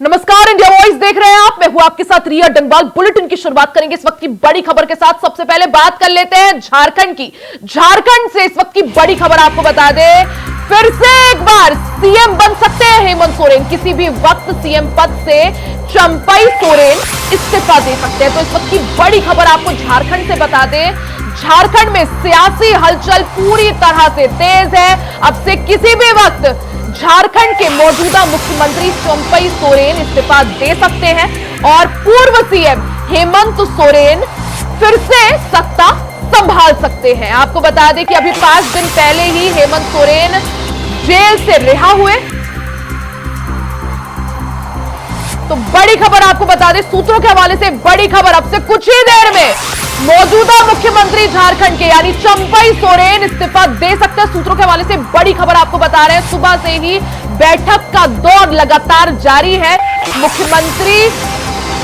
नमस्कार, India voice देख रहे हैं आप। मैं हूं आपके साथ रिया डंगवाल। बुलेटिन की शुरुआत करेंगे इस वक्त की बड़ी खबर के साथ। सबसे पहले बात कर लेते हैं झारखंड की। झारखंड से इस वक्त की बड़ी खबर आपको बता दें, फिर से एक बार सीएम बन सकते हैं हेमंत सोरेन। किसी भी वक्त सीएम पद से चंपई सोरेन इस्तीफा दे सकते हैं। तो इस वक्त की बड़ी खबर आपको झारखंड से बता दें, झारखंड में सियासी हलचल पूरी तरह से तेज है। अब से किसी भी वक्त झारखंड के मौजूदा मुख्यमंत्री चंपई सोरेन इस्तीफा दे सकते हैं और पूर्व सीएम हेमंत सोरेन फिर से सत्ता संभाल सकते हैं। आपको बता दें कि अभी 5 दिन पहले ही हेमंत सोरेन जेल से रिहा हुए। तो बड़ी खबर आपको बता दें, सूत्रों के हवाले से बड़ी खबर, अब से कुछ ही देर में मौजूदा मुख्यमंत्री झारखंड के यानी चंपई सोरेन इस्तीफा दे सकते हैं। सूत्रों के हवाले से बड़ी खबर आपको बता रहे हैं, सुबह से ही बैठक का दौर लगातार जारी है। मुख्यमंत्री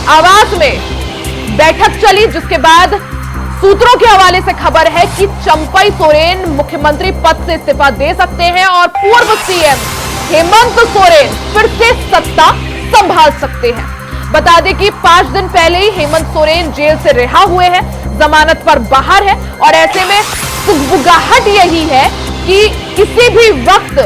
आवास में बैठक चली, जिसके बाद सूत्रों के हवाले से खबर है कि चंपई सोरेन मुख्यमंत्री पद से इस्तीफा दे सकते हैं और पूर्व सीएम हेमंत सोरेन फिर से सत्ता संभाल सकते हैं। बता दें कि 5 दिन पहले ही हेमंत सोरेन जेल से रिहा हुए हैं, जमानत पर बाहर है और ऐसे में सुगबुगाहट यही है कि किसी भी वक्त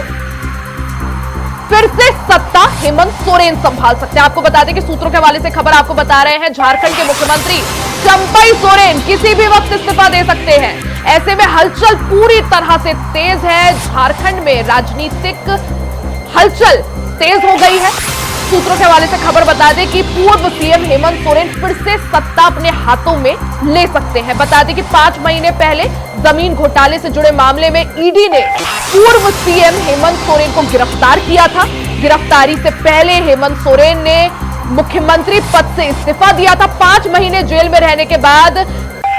फिर से सत्ता हेमंत सोरेन संभाल सकते हैं। आपको बता दें कि सूत्रों के हवाले से खबर आपको बता रहे हैं, झारखंड के मुख्यमंत्री चंपई सोरेन किसी भी वक्त इस्तीफा दे सकते हैं। ऐसे में हलचल पूरी तरह से तेज है। झारखंड में राजनीतिक हलचल तेज हो गई है। सूत्रों के हवाले से खबर बता दें कि पूर्व सीएम हेमंत सोरेन फिर से सत्ता अपने हाथों में ले सकते हैं। बता दें कि 5 महीने पहले जमीन घोटाले से जुड़े मामले में ईडी ने पूर्व सीएम हेमंत सोरेन को गिरफ्तार किया था। गिरफ्तारी से पहले हेमंत सोरेन ने मुख्यमंत्री पद से इस्तीफा दिया था। 5 महीने जेल में रहने के बाद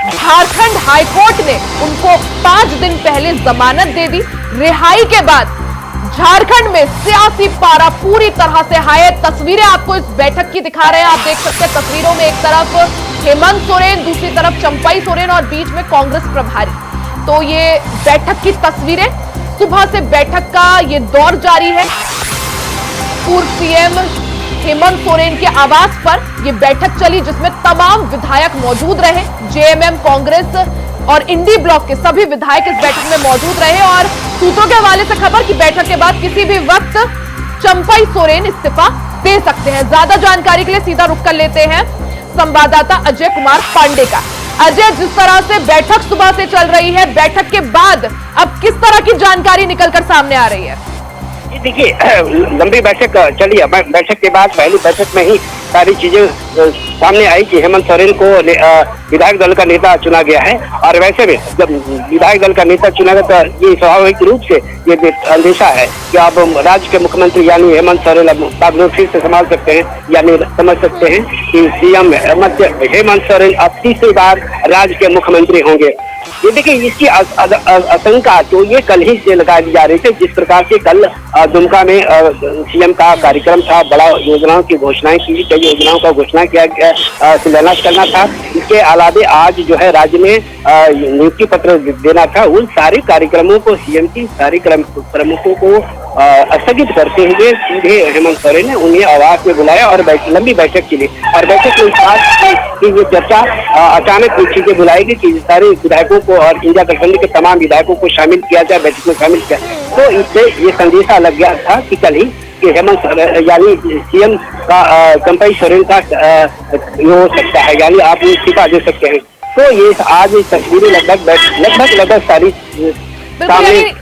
झारखंड हाईकोर्ट ने उनको 5 दिन पहले जमानत दे दी। रिहाई के बाद झारखंड में सियासी पारा पूरी तरह से हाई है। तस्वीरें आपको इस बैठक की दिखा रहे हैं, आप देख सकते हैं तस्वीरों में, एक तरफ हेमंत सोरेन, दूसरी तरफ चंपई सोरेन और बीच में कांग्रेस प्रभारी। तो ये बैठक की तस्वीरें, सुबह से बैठक का ये दौर जारी है। पूर्व सीएम हेमंत सोरेन के आवास पर यह बैठक चली, जिसमें तमाम विधायक मौजूद रहे। जेएमएम, कांग्रेस और इंडी ब्लॉक के सभी विधायक इस बैठक में मौजूद रहे और सूत्रों के हवाले से खबर की बैठक के बाद किसी भी वक्त चंपई सोरेन इस्तीफा दे सकते हैं। ज्यादा जानकारी के लिए सीधा रुख कर लेते हैं संवाददाता अजय कुमार पांडे का। अजय, जिस तरह से बैठक सुबह से चल रही है, बैठक के बाद अब किस तरह की जानकारी निकलकर सामने आ रही है? देखिए, लंबी बैठक चली। बैठक के बाद पहली बैठक में ही सारी चीजें सामने आई कि हेमंत सोरेन को विधायक दल का नेता चुना गया है। और वैसे में जब विधायक दल का नेता चुना गया तो ये स्वाभाविक रूप से ये अंदेशा है कि अब राज्य के मुख्यमंत्री यानी हेमंत सोरेन अब फिर से संभाल सकते हैं, यानी समझ सकते हैं कि सीएम हेमंत सोरेन अब तीसरी बार राज्य के मुख्यमंत्री होंगे। ये देखिए, इसकी आशंका तो ये कल ही से लगाई जा रही थी। जिस प्रकार से कल दुमका में सीएम का कार्यक्रम था, बड़ा योजनाओं की घोषणाएं की, कई योजनाओं का घोषणा किया गया, शिलान्यास करना था। इसके अलावे आज जो है राज्य में नियुक्ति पत्र देना था। उन सारे कार्यक्रमों को सीएम की सारे प्रमुखों को स्थगित करते हुए सीधे हेमंत सोरेन ने उन्हें आवास में बुलाया और लंबी बैठक के लिए। और बैठक में इस बात की ये चर्चा अचानक कुछ चीजें बुलाई गई कि सारे विधायकों को और इंडिया गठबंधन के तमाम विधायकों को शामिल किया जाए, बैठक में शामिल किया। तो इससे ये संदेशा लग गया था कि कल ही कि हेमंत यानी सीएम का चंपई सोरेन का हो सकता है, यानी आप इस्तीफा दे सकते हैं। तो ये आज तस्वीरें लगभग सारी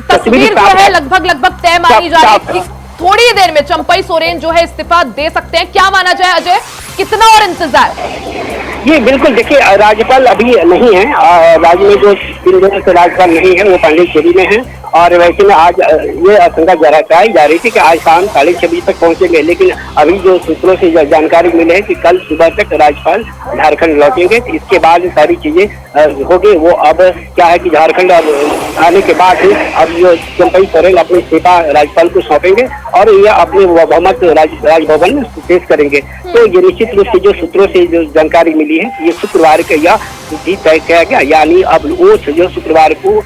तस्वीर जो है लगभग तय मानी जा रही है। थोड़ी देर में चंपई सोरेन जो है इस्तीफा दे सकते हैं। क्या माना जाए अजय, कितना और इंतजार? ये बिल्कुल, देखिए, राज्यपाल अभी नहीं है। राज्य में जो 3 दिनों से राज्यपाल नहीं है वो पांडिचेरी में है। और वैसे में आज ये आशंका जताई जा रही थी कि आज शाम 6:30 बजे तक पहुंचेंगे, लेकिन अभी जो सूत्रों से जानकारी मिली है कि कल सुबह तक राज्यपाल झारखंड लौटेंगे। इसके बाद सारी चीजें होगी। वो अब क्या है कि झारखंड आने के बाद अब जो चंपई सोरेन अपने इस्तीफा राज्यपाल को सौंपेंगे और ये अपने बहुमत राजभवन में पेश करेंगे। तो ये निश्चित रूप से जो सूत्रों से जो जानकारी मिली है, ये शुक्रवार का यह तिथि तय किया गया, यानी अब वो जो शुक्रवार को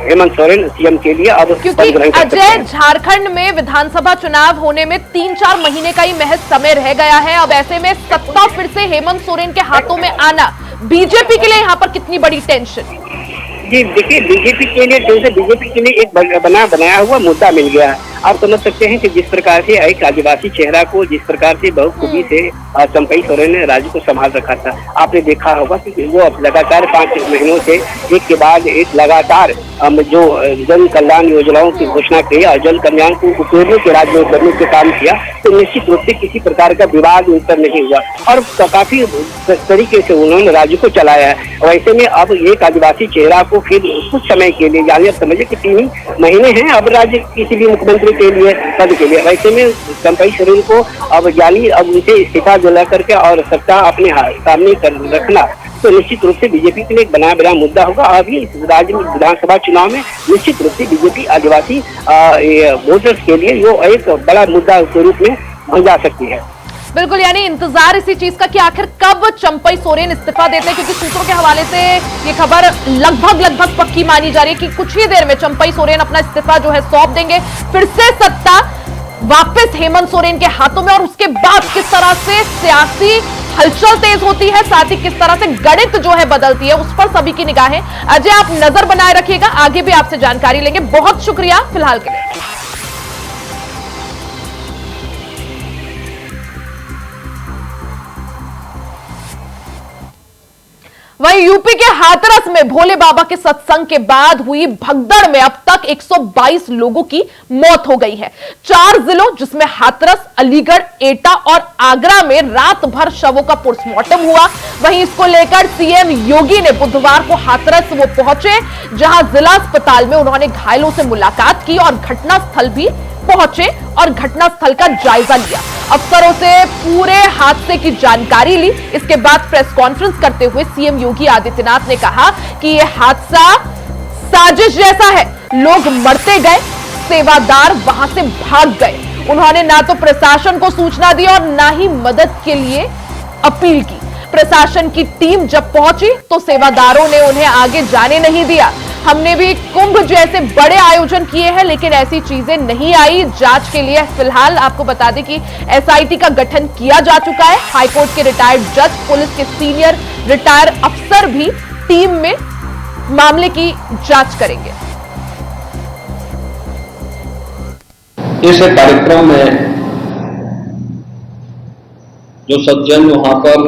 हेमंत सोरेन सीएम के लिए अब क्योंकि पद ग्रहण कर सकते अजय, हैं। झारखंड में विधानसभा चुनाव होने में 3-4 महीने का ही महज समय रह गया है। अब ऐसे में सत्ता फिर से हेमंत सोरेन के हाथों में आना बीजेपी के लिए यहाँ पर कितनी बड़ी टेंशन? जी देखिए, बीजेपी के लिए जैसे बीजेपी के लिए एक बनाया हुआ मुद्दा मिल गया है। आप समझ सकते हैं कि जिस प्रकार से एक आदिवासी चेहरा को जिस प्रकार से बहुखूबी से चंपई सोरेन ने राज्य को संभाल रखा था, आपने देखा होगा कि वो अब लगातार 5 महीनों से एक के बाद एक लगातार जो जन कल्याण योजनाओं की घोषणा की और जन कल्याण को उपयोगी के राज्य में करने के काम किया, तो निश्चित रूप से किसी प्रकार का विवाद उन पर नहीं हुआ और काफी तरीके से उन्होंने राज्य को चलाया है। वैसे में अब एक आदिवासी चेहरा को फिर कुछ समय के लिए, यानी अब समझिए कि 3 महीने हैं अब राज्य किसी भी मुख्यमंत्री के लिए पद के लिए, वैसे में चंपई सोरेन को अब यानी अब उनसे इस्तीफा दिला करके और सत्ता अपने सामने रखना तो निश्चित रूप से बीजेपी के लिए एक बना मुद्दा होगा। अभी इस राज्य में विधानसभा चुनाव में निश्चित रूप से बीजेपी आदिवासी वोटर्स के लिए वो एक बड़ा मुद्दा के रूप में बन जा सकती है। बिल्कुल, यानी इंतजार इसी चीज का कि आखिर कब चंपई सोरेन इस्तीफा देते हैं, क्योंकि सूत्रों के हवाले से ये खबर लगभग पक्की मानी जा रही है कि कुछ ही देर में चंपई सोरेन अपना इस्तीफा जो है सौंप देंगे, फिर से सत्ता वापस हेमंत सोरेन के हाथों में। और उसके बाद किस तरह से सियासी हलचल तेज होती है, साथ ही किस तरह से गणित जो है बदलती है, उस पर सभी की निगाहें। अजय, आप नजर बनाए रखिएगा, आगे भी आपसे जानकारी लेंगे। बहुत शुक्रिया फिलहाल के लिए। वहीं यूपी के हाथरस में भोले बाबा के सत्संग के बाद हुई भगदड़ में अब तक 122 लोगों की मौत हो गई है। 4 जिलों जिसमें हाथरस, अलीगढ़, एटा और आगरा में रात भर शवों का पोस्टमार्टम हुआ। वहीं इसको लेकर सीएम योगी ने बुधवार को हाथरस वो पहुंचे, जहां जिला अस्पताल में उन्होंने घायलों से मुलाकात की और घटनास्थल भी पहुंचे और घटनास्थल का जायजा लिया। अफसरों से पूरे हादसे की जानकारी ली। इसके बाद प्रेस कॉन्फ्रेंस करते हुए सीएम योगी आदित्यनाथ ने कहा कि यह हादसा साजिश जैसा है, लोग मरते गए, सेवादार वहां से भाग गए। उन्होंने ना तो प्रशासन को सूचना दी और ना ही मदद के लिए अपील की। प्रशासन की टीम जब पहुंची तो सेवादारों ने उन्हें आगे जाने नहीं दिया। हमने भी कुंभ जैसे बड़े आयोजन किए हैं, लेकिन ऐसी चीजें नहीं आई। जांच के लिए फिलहाल आपको बता दें कि एसआईटी का गठन किया जा चुका है। हाईकोर्ट के रिटायर्ड जज, पुलिस के सीनियर रिटायर अफसर भी टीम में मामले की जांच करेंगे। इस कार्यक्रम में जो सज्जन वहां पर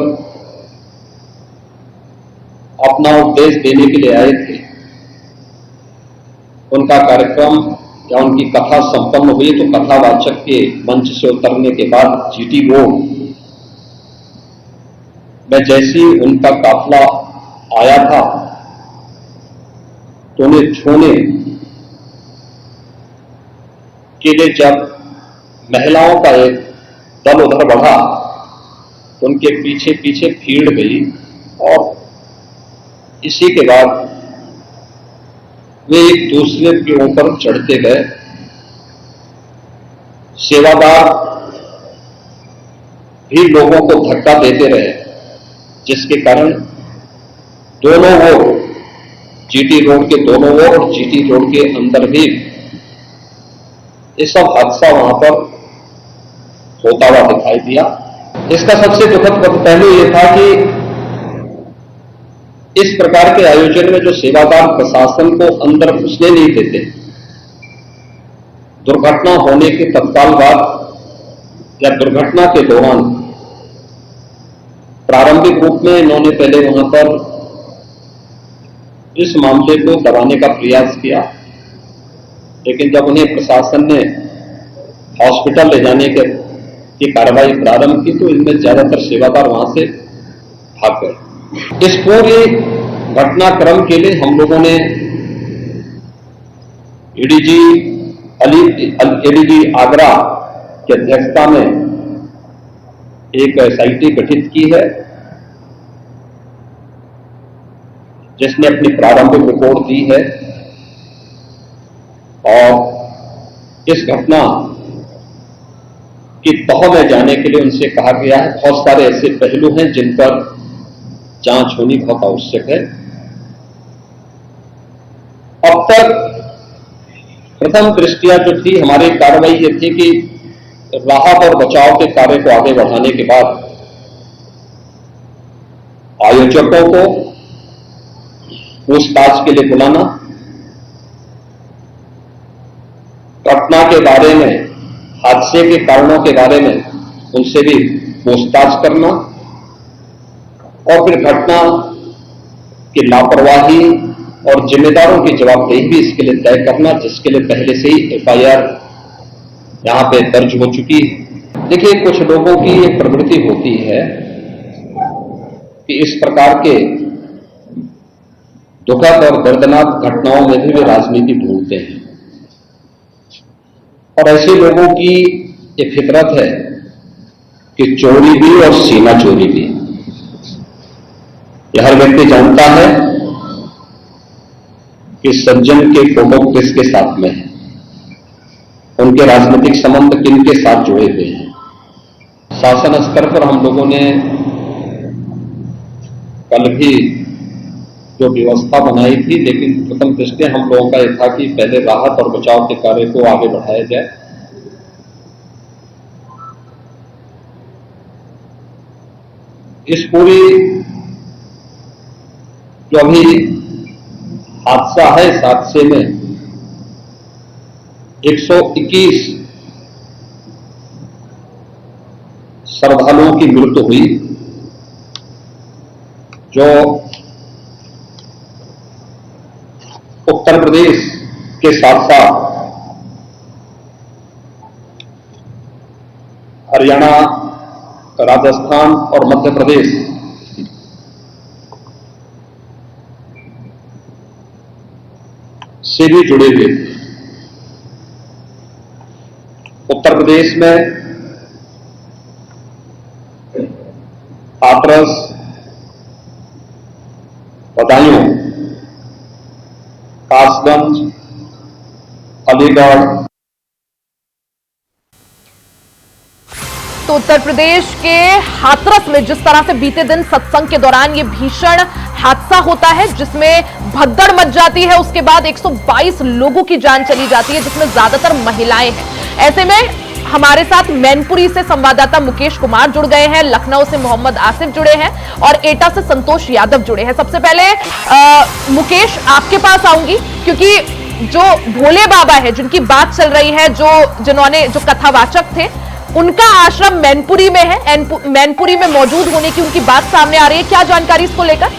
अपना उपदेश देने के लिए आए थे, उनका कार्यक्रम या उनकी कथा संपन्न हुई तो कथावाचक के मंच से उतरने के बाद जीटी रोड में जैसी उनका काफिला आया था तो उन्हें छूने के लिए जब महिलाओं का एक दल उधर बढ़ा तो उनके पीछे पीछे भीड़ गई और इसी के बाद वे एक दूसरे के ऊपर चढ़ते गए। सेवादार भी लोगों को धक्का देते रहे, जिसके कारण दोनों ओर, जीटी रोड के दोनों ओर और जीटी रोड के अंदर भी ये सब हादसा वहां पर होता हुआ दिखाई दिया। इसका सबसे दुखद पहलू यह था कि इस प्रकार के आयोजन में जो सेवादार प्रशासन को अंदर घुसने नहीं देते, दुर्घटना होने के तत्काल बाद या दुर्घटना के दौरान प्रारंभिक रूप में इन्होंने पहले वहां पर इस मामले को दबाने का प्रयास किया, लेकिन जब उन्हें प्रशासन ने हॉस्पिटल ले जाने की कार्रवाई प्रारंभ की तो इनमें ज्यादातर सेवादार वहां से भाग गए। इस पूरे घटनाक्रम के लिए हम लोगों ने एडीजी आगरा की अध्यक्षता में एक एसआईटी गठित की है, जिसने अपनी प्रारंभिक रिपोर्ट दी है और इस घटना की तह में जाने के लिए उनसे कहा गया है। बहुत सारे ऐसे पहलू हैं जिन पर जांच होनी बहुत आवश्यक है। अब तक प्रथम दृष्टिया जो थी हमारी कार्रवाई ये थी कि राहत और बचाव के कार्य को आगे बढ़ाने के बाद आयोजकों को पूछताछ के लिए बुलाना, घटना के बारे में, हादसे के कारणों के बारे में उनसे भी पूछताछ करना और फिर घटना की लापरवाही और जिम्मेदारों की जवाबदेही भी इसके लिए तय करना, जिसके लिए पहले से ही एफआईआर यहां पे दर्ज हो चुकी है। देखिए, कुछ लोगों की एक प्रवृत्ति होती है कि इस प्रकार के दुखद और दर्दनाक घटनाओं में भी वे राजनीति ढूंढते हैं और ऐसे लोगों की एक फितरत है कि चोरी भी और सीना चोरी भी। यह हर व्यक्ति जानता है कि सज्जन के फोटो किसके साथ में है, उनके राजनीतिक संबंध किन के साथ जुड़े हुए हैं। शासन स्तर पर हम लोगों ने कल भी जो व्यवस्था बनाई थी, लेकिन प्रथम दृष्टया हम लोगों का यह था कि पहले राहत और बचाव के कार्य को आगे बढ़ाया जाए। इस पूरी जो अभी हादसा है, इस हादसे में 121 श्रद्धालुओं की मृत्यु हुई, जो उत्तर प्रदेश के साथ साथ हरियाणा, राजस्थान और मध्य प्रदेश से भी जुड़े हुए थे। उत्तर प्रदेश में हाथरस, बदायूं, कासगंज, अलीगढ़। तो उत्तर प्रदेश के हाथरस में जिस तरह से बीते दिन सत्संग के दौरान ये भीषण हादसा होता है, जिसमें भगदड़ मच जाती है, उसके बाद 122 लोगों की जान चली जाती है, जिसमें ज्यादातर महिलाएं हैं। ऐसे में हमारे साथ मैनपुरी से संवाददाता मुकेश कुमार जुड़ गए हैं, लखनऊ से मोहम्मद आसिफ जुड़े हैं और एटा से संतोष यादव जुड़े हैं। सबसे पहले मुकेश, आपके पास आऊंगी, क्योंकि जो भोले बाबा है जिनकी बात चल रही है, जो कथावाचक थे, उनका आश्रम मैनपुरी में है। मैनपुरी में मौजूद होने की उनकी बात सामने आ रही है, क्या जानकारी इसको लेकर?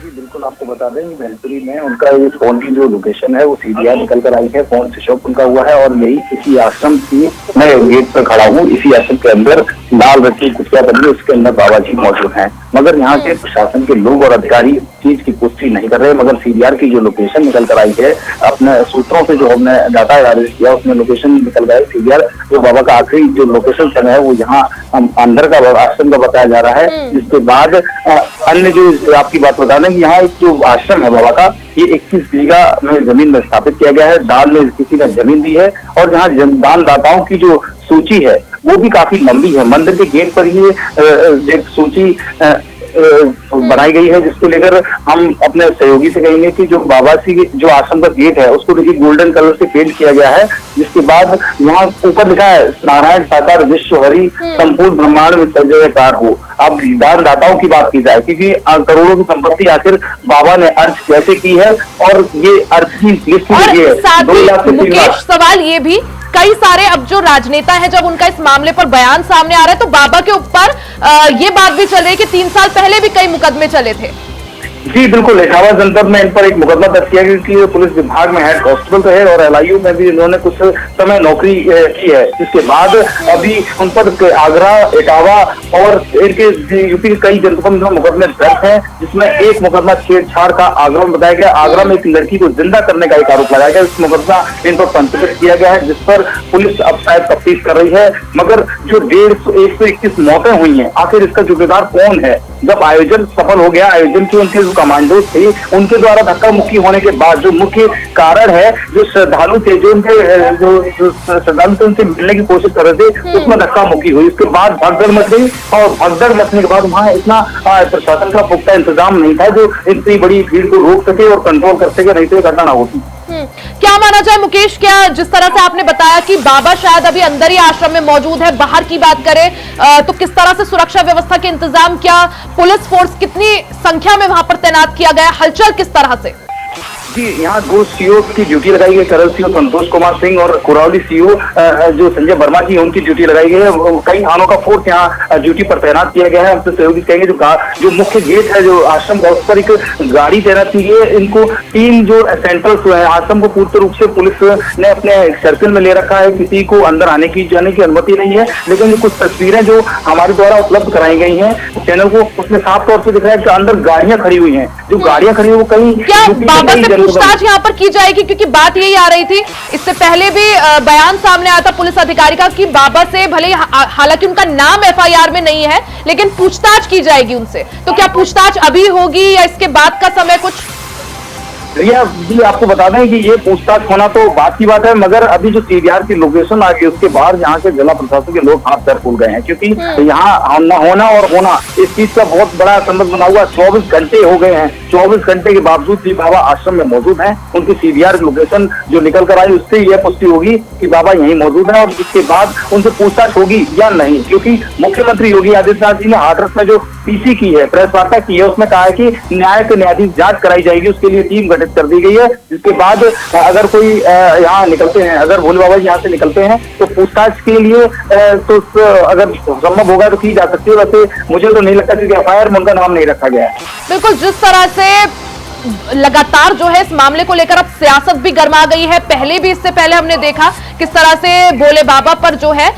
बिल्कुल, आपको बता दें मैनपुरी में उनका ये फोन की जो लोकेशन है वो सीधीआर निकल कर आई है, फोन स्विच ऑफ उनका हुआ है और यही इसी आश्रम की मैं गेट पर खड़ा हूँ। इसी आश्रम के अंदर लाल रंग की कुटिया बनी, उसके अंदर बाबा जी मौजूद हैं, मगर यहाँ के प्रशासन के लोग और अधिकारी चीज की पुष्टि नहीं कर रहे। मगर सीडीआर की जो लोकेशन निकल कर आई है, अपने सूत्रों से जो हमने डाटा एनालिसिस किया उसमें लोकेशन निकल गया है। सीडीआर जो बाबा का आखिरी जो लोकेशन समय है वो यहाँ अंदर का आश्रम का बताया जा रहा है। जिसके बाद अन्य जो आपकी बात बता दें कि यहाँ एक जो आश्रम है बाबा का, ये 21 बीघा में जमीन में स्थापित किया गया है। दान में किसी ने जमीन दी है और जहाँ दानदाताओं की जो सूची है वो भी काफी लंबी है। मंदिर के गेट पर ही एक सूची बनाई गई है, जिसको लेकर हम अपने सहयोगी से कहेंगे कि जो बाबा जी जो आश्रम का गेट है उसको देखिए गोल्डन कलर से पेंट किया गया है। जिसके बाद यहाँ ऊपर लिखा है नारायण साकार विश्व हरि संपूर्ण ब्रह्मांड में सर्जयकार हो। अब दानदाताओं की बात की जाए, क्योंकि करोड़ों की संपत्ति आखिर बाबा ने अर्ज कैसे की है और ये अर्ज की लिस्ट है 2 लाख से 3 लाख। सवाल ये भी, कई सारे अब जो राजनेता है, जब उनका इस मामले पर बयान सामने आ रहा है तो बाबा के ऊपर ये बात भी चल रही है कि 3 साल पहले भी कई मुकदमे चले थे। जी बिल्कुल, इलाहाबाद जनपद में इन पर एक मुकदमा दर्ज किया गया क्योंकि पुलिस विभाग में हेड कांस्टेबल तो है और एलआईयू में भी इन्होंने कुछ समय नौकरी की है। जिसके बाद अभी उन पर आगरा, इटावा और इनके यूपी के कई जनपदों में मुकदमे दर्ज हैं, जिसमें एक मुकदमा छेड़छाड़ का आगरा में बताया गया। आगरा में एक लड़की को जिंदा करने का एक आरोप लगाया गया। इस मुकदमा इन पर पंजीकृत किया गया है, जिस पर पुलिस अब शायद तफ्तीश कर रही है। मगर जो 121 मौतें हुई हैं, आखिर इसका जिम्मेदार कौन है? जब आयोजन सफल हो गया, आयोजन के उनके जो कमांडो थे उनके द्वारा धक्का मुक्की होने के बाद जो मुख्य कारण है, जो श्रद्धालु थे, जो श्रद्धालु थे उनसे मिलने की कोशिश कर रहे थे, उसमें धक्का मुक्की हुई। उसके बाद भगदड़ मच गई और भगदड़ मचने के बाद वहाँ इतना प्रशासन का पुख्ता इंतजाम नहीं था जो इतनी बड़ी भीड़ को रोक सके और कंट्रोल कर सके, नहीं तो घटना ना होती। क्या माना जाए मुकेश, क्या जिस तरह से आपने बताया कि बाबा शायद अभी अंदर ही आश्रम में मौजूद है, बाहर की बात करें तो किस तरह से सुरक्षा व्यवस्था के इंतजाम, क्या पुलिस फोर्स कितनी संख्या में वहां पर तैनात किया गया, हलचल किस तरह से? जी, यहाँ 2 सीओ की ड्यूटी लगाई गई, करल सीओ संतोष कुमार सिंह और कुरावली सीओ जो संजय वर्मा जी उनकी ड्यूटी लगाई गई है। कई थानों का फोर्स यहाँ ड्यूटी पर तैनात किया गया है। हमसे सहयोगी कहेंगे जो मुख्य गेट है जो आश्रम का, उस पर एक गाड़ी तैनात की गई है। इनको 3 जो सेंट्रल आश्रम को पूर्ण रूप से पुलिस ने अपने सर्किल में ले रखा है, किसी को अंदर आने की जाने की अनुमति नहीं है। लेकिन कुछ तस्वीरें जो हमारे द्वारा उपलब्ध कराई गई है चैनल को, उसमें साफ तौर से दिख रहा है कि अंदर गाड़ियां खड़ी हुई हैं। जो गाड़ियां खड़ी हुई वो कहीं पूछताछ यहाँ पर की जाएगी, क्योंकि बात यही आ रही थी, इससे पहले भी बयान सामने आया था पुलिस अधिकारी का कि बाबा से भले हालांकि उनका नाम एफआईआर में नहीं है लेकिन पूछताछ की जाएगी उनसे। तो क्या पूछताछ अभी होगी या इसके बाद का समय कुछ? रिया जी, आपको बता दें कि ये पूछताछ होना तो बात की बात है, मगर अभी जो सीबीआर की लोकेशन आ गई उसके बाद यहाँ के जिला प्रशासन के लोग हाथ पैर फूल गए हैं, क्योंकि यहाँ न होना और होना इस चीज का बहुत बड़ा संबंध बना हुआ। 24 घंटे हो गए हैं, 24 घंटे के बावजूद भी बाबा आश्रम में मौजूद हैं। उनकी सीबीआर लोकेशन जो निकल कर आई उससे यह पुष्टि होगी कि बाबा यहीं मौजूद है और इसके बाद उनसे पूछताछ होगी या नहीं, क्योंकि मुख्यमंत्री योगी आदित्यनाथ जी ने हाथरस में जो पीसी की है, प्रेस वार्ता की है, उसमें कहा है कि न्यायाधीश जांच कराई जाएगी, उसके लिए टीम गठित कर दी गई है। जिसके बाद अगर कोई यहाँ निकलते हैं, अगर भोले बाबा यहाँ से निकलते हैं तो पूछताछ के लिए तो अगर संभव होगा तो की जा सकती है। वैसे मुझे तो नहीं लगता, क्योंकि एफआईआर में उनका नाम नहीं रखा गया है। बिल्कुल, जिस तरह से लगातार जो है इस मामले को लेकर अब सियासत भी गर्मा गई है। पहले भी, इससे पहले हमने देखा किस तरह से भोले बाबा पर जो है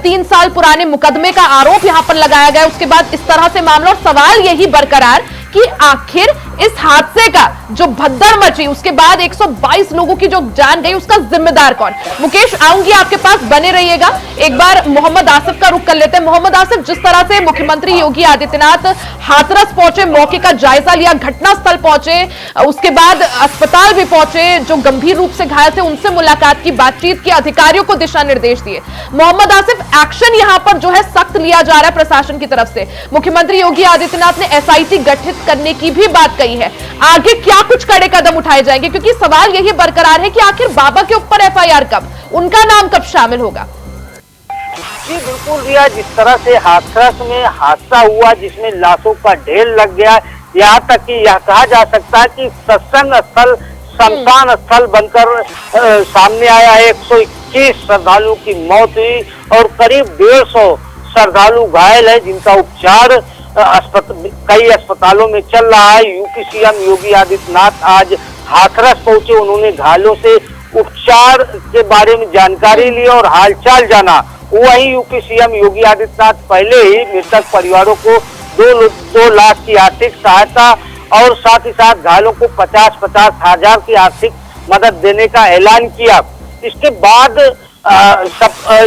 3 साल पुराने मुकदमे का आरोप यहां पर लगाया गया। उसके बाद इस तरह से मामला, और सवाल यही बरकरार कि आखिर इस हादसे का जो भगदड़ मची, उसके बाद 122 लोगों की जो जान गई, उसका जिम्मेदार कौन? मुकेश, आऊंगी आपके पास, बने रहिएगा। एक बार मोहम्मद आसिफ का रुख कर लेते हैं। मोहम्मद आसिफ, जिस तरह से मुख्यमंत्री योगी आदित्यनाथ हाथरस पहुंचे, मौके का जायजा लिया, घटनास्थल पहुंचे, उसके बाद अस्पताल भी पहुंचे, जो गंभीर रूप से घायल थे उनसे मुलाकात की, बातचीत की, अधिकारियों को दिशा निर्देश दिए। मोहम्मद आसिफ, एक्शन यहां पर जो है सख्त लिया जा रहा है प्रशासन की तरफ से। मुख्यमंत्री योगी आदित्यनाथ ने एसआईटी गठित करने की भी बात कही है। आगे क्या कुछ कड़े कदम उठाए जाएंगे, क्योंकि सवाल यही बरकरार है कि आखिर बाबा के ऊपर एफआईआर कब, उनका नाम कब शामिल होगा? जी बिल्कुल रिया, जिस तरह से हाथरस में हादसा हुआ जिसमें लाशों का ढेर लग गया, यहाँ तक कि यह कहा जा सकता है कि सत्संग स्थल शमशान स्थल बनकर सामने आया है। 121 श्रद्धालुओं की मौत हुई और करीब 150 श्रद्धालु घायल है, जिनका उपचार कई अस्पतालों में चल रहा है। यूपी सीएम योगी आदित्यनाथ आज हाथरस पहुंचे, उन्होंने घायलों से उपचार के बारे में जानकारी ली और हालचाल जाना। वहीं यूपी सीएम योगी आदित्यनाथ पहले ही मृतक परिवारों को 2 लाख की आर्थिक सहायता और साथ ही साथ घायलों को 50-50 हजार की आर्थिक मदद देने का ऐलान किया। इसके बाद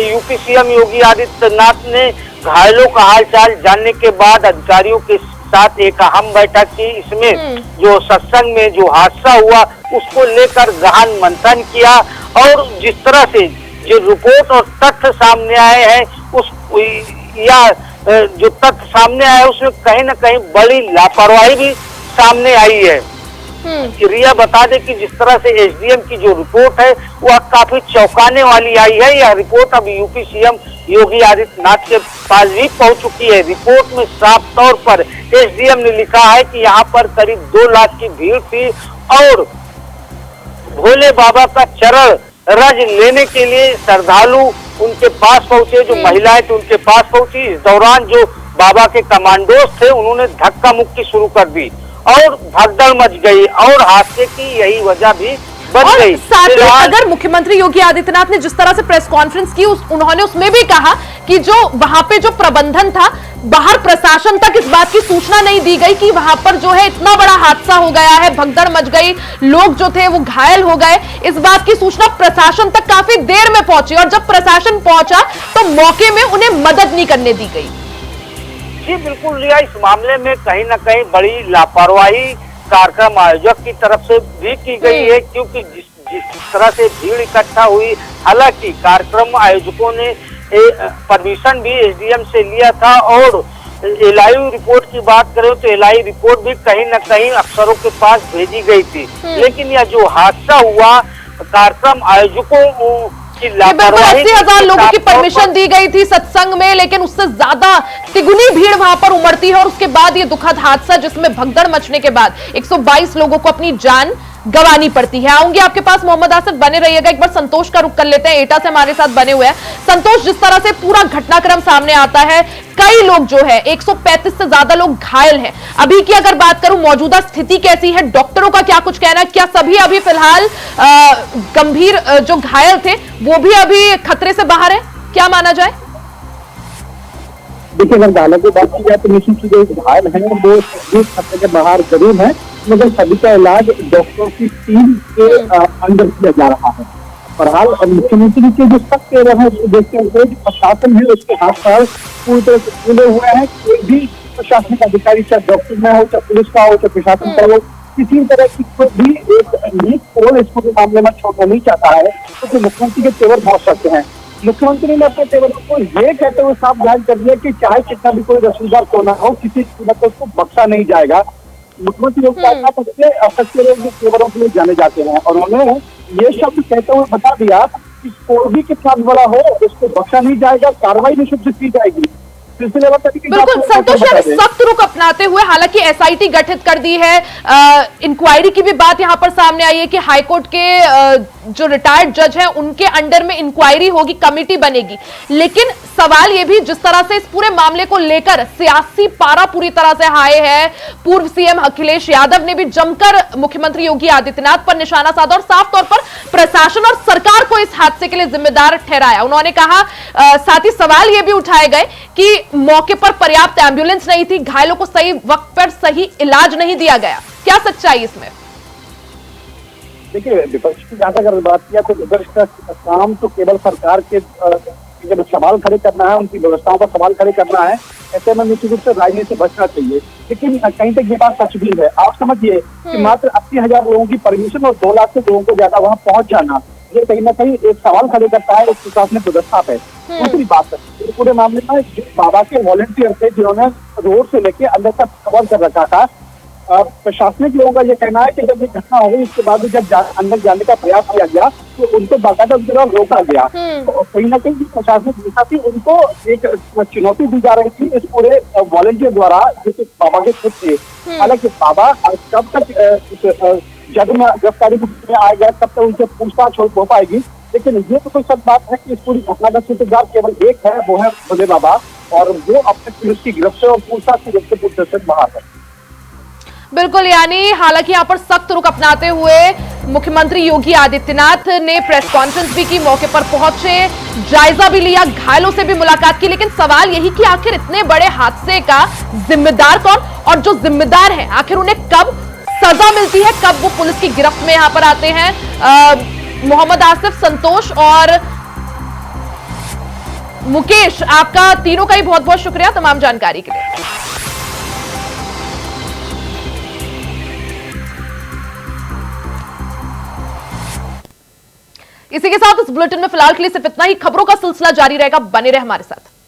यूपी सीएम योगी आदित्यनाथ ने घायलों का हालचाल जानने के बाद अधिकारियों के साथ एक अहम बैठक की। इसमें जो सत्संग में जो हादसा हुआ उसको लेकर गहन मंथन किया और जिस तरह से जो रिपोर्ट और तथ्य सामने आए हैं जो तथ्य सामने आए उसमें कहीं न कहीं बड़ी लापरवाही भी सामने आई है। रिया, बता दें कि जिस तरह से एसडीएम की जो रिपोर्ट है वह काफी चौंकाने वाली आई है। यह रिपोर्ट अब यूपी सीएम योगी आदित्यनाथ के पास भी पहुंच चुकी है। रिपोर्ट में साफ तौर पर एसडीएम ने लिखा है कि यहाँ पर करीब 2 लाख की भीड़ थी और भोले बाबा का चरण रज लेने के लिए श्रद्धालु उनके पास पहुंचे, जो महिलाएं थी उनके पास पहुंची। इस दौरान जो बाबा के कमांडोज थे उन्होंने धक्का मुक्की शुरू कर दी और भगदड़ मच गई और हादसे की यही वजह भी बन गई। साथ ही अगर मुख्यमंत्री योगी आदित्यनाथ ने जिस तरह से प्रेस कॉन्फ्रेंस की, उन्होंने उसमें भी कहा कि जो वहां पे जो प्रबंधन था, बाहर प्रशासन तक इस बात की सूचना नहीं दी गई कि वहां पर जो है इतना बड़ा हादसा हो गया है, भगदड़ मच गई, लोग जो थे वो घायल हो गए। इस बात की सूचना प्रशासन तक काफी देर में पहुंची और जब प्रशासन पहुंचा तो मौके में उन्हें मदद नहीं करने दी गई। जी बिल्कुल रिया, इस मामले में कहीं न कहीं बड़ी लापरवाही कार्यक्रम आयोजक की तरफ से भी की गई है, क्योंकि जिस तरह से भीड़ इकट्ठा हुई, हालांकि कार्यक्रम आयोजकों ने परमिशन भी एसडीएम से लिया था और एलआईयू रिपोर्ट की बात करें तो एलआईयू रिपोर्ट भी कहीं न कहीं अफसरों के पास भेजी गई थी, लेकिन यह जो हादसा हुआ कार्यक्रम आयोजकों की बिल्कुल 80,000 लोगों की परमिशन दी गई थी सत्संग में, लेकिन उससे ज्यादा तिगुनी भीड़ वहां पर उमड़ती है और उसके बाद ये दुखद हादसा जिसमें भगदड़ मचने के बाद 122 लोगों को अपनी जान गंवानी पड़ती है। आऊंगी आपके पास मोहम्मद आसिफ, बने रहिएगा। एक बार संतोष का रुख कर लेते हैं, एटा से हमारे साथ बने हुए हैं। संतोष, जिस तरह से पूरा घटनाक्रम सामने आता है, कई लोग जो है 135 से ज्यादा लोग घायल हैं। अभी की अगर बात करूं, मौजूदा स्थिति कैसी है, डॉक्टरों का क्या कुछ कहना है? क्या सभी अभी फिलहाल गंभीर जो घायल थे वो भी अभी खतरे से बाहर है, क्या माना जाए? देखिए, अगर घायलों की बात की जाए तो निश्चित ही जो घायल हैं वो खतरे के बाहर जरूर है, मगर सभी का इलाज डॉक्टरों की टीम के अंदर किया जा रहा है। बहरहाल मुख्यमंत्री के जो सख्त तेवर है उसको देखते हुए जो प्रशासन है उसके हाथ पैर पूरी तरह से खुले हुए हैं। कोई भी प्रशासनिक अधिकारी, चाहे डॉक्टर में हो, चाहे पुलिस का हो, चाहे प्रशासन का हो, किसी तरह की कोई भी एक लीक पोल इसको के मामले में छोड़ना नहीं चाहता है, क्योंकि मुख्यमंत्री के तेवर बहुत सख्त हैं। मुख्यमंत्री ने अपने तेवर को ये कहते हुए साफ जाहिर कर दिया कि चाहे कितना भी कोई रसूलदार क्यों ना हो, किसी कीमत पर उसको बख्शा नहीं जाएगा। मुख्यमंत्री लोग सच्चे लोग तेवरों के लिए जाने जाते हैं और उन्होंने ये शब्द कहते हुए बता दिया कि कोई भी कितना बड़ा हो उसको बख्शा नहीं जाएगा, कार्रवाई निश्चित की जाएगी। बिल्कुल संतोष, यानी सख्त रुख अपनाते हुए, हालांकि एसआईटी गठित कर दी है, इंक्वायरी की भी बात यहां पर सामने आई है कि हाईकोर्ट के जो रिटायर्ड जज हैं उनके अंडर में इंक्वायरी होगी, कमेटी बनेगी। लेकिन सवाल यह भी, जिस तरह से इस पूरे मामले को लेकर सियासी पारा पूरी तरह से हाई है, पूर्व सीएम अखिलेश यादव ने भी जमकर मुख्यमंत्री योगी आदित्यनाथ पर निशाना साधा और साफ तौर पर प्रशासन और सरकार को इस हादसे के लिए जिम्मेदार ठहराया। उन्होंने कहा, साथ ही सवाल यह भी उठाए गए कि मौके पर पर्याप्त एम्बुलेंस नहीं थी, घायलों को सही वक्त पर सही इलाज नहीं दिया गया। क्या सच्चाई इसमें? देखिए, विपक्ष की जहां तक बात किया तो विपक्ष का काम तो केवल सरकार के जब सवाल खड़े करना है, उनकी व्यवस्थाओं पर सवाल खड़े करना है, ऐसे में निश्चित रूप से राजनीति से बचना चाहिए। लेकिन कहीं तक ये बात सच भी है। आप समझिए कि मात्र 80,000 लोगों की परमिशन और 2 लाख से लोगों को ज्यादा वहां पहुंच जाना, ये कहीं ना कहीं एक सवाल खड़े करता है, एक प्रशासनिक व्यवस्था पे। दूसरी बात है, पूरे मामले में जो बाबा के वॉलंटियर थे जिन्होंने रोड से लेके अंदर तक कवर कर रखा था, प्रशासनिक लोगों का ये कहना है कि जब ये घटना हो गई उसके बाद भी जब अंदर जाने का प्रयास किया गया तो उनको बाकायदा उस जगह रोका गया। तो कहीं ना कहीं प्रशासनिक व्यवस्था थी, उनको एक चुनौती दी जा रही थी इस पूरे वॉलंटियर द्वारा, जो बाबा के खुद थे। हालांकि बाबा कब तक जब में गिरफ्तारी में आ गया तब तक उनसे पूछताछ हो पाएगी। लेकिन ये तो कोई सच बात है कि इस पूरी घटना का सूत्रधार केवल एक है, वो है भोले बाबा, और वो अब तक पुलिस की गिरफ्त से और पूछताछ की गिरफ्त से पूरी तरह से बाहर है। बिल्कुल, यानी हालांकि यहां पर सख्त रुख अपनाते हुए मुख्यमंत्री योगी आदित्यनाथ ने प्रेस कॉन्फ्रेंस भी की, मौके पर पहुंचे, जायजा भी लिया, घायलों से भी मुलाकात की। लेकिन सवाल यही कि आखिर इतने बड़े हादसे का जिम्मेदार कौन, और जो जिम्मेदार है आखिर उन्हें कब सजा मिलती है, कब वो पुलिस की गिरफ्त में यहां पर आते हैं? मोहम्मद आसिफ, संतोष और मुकेश, आपका तीनों का ही बहुत बहुत शुक्रिया तमाम जानकारी के लिए। इसी के साथ इस बुलेटिन में फिलहाल के लिए सिर्फ इतना ही। खबरों का सिलसिला जारी रहेगा, बने रहे हमारे साथ।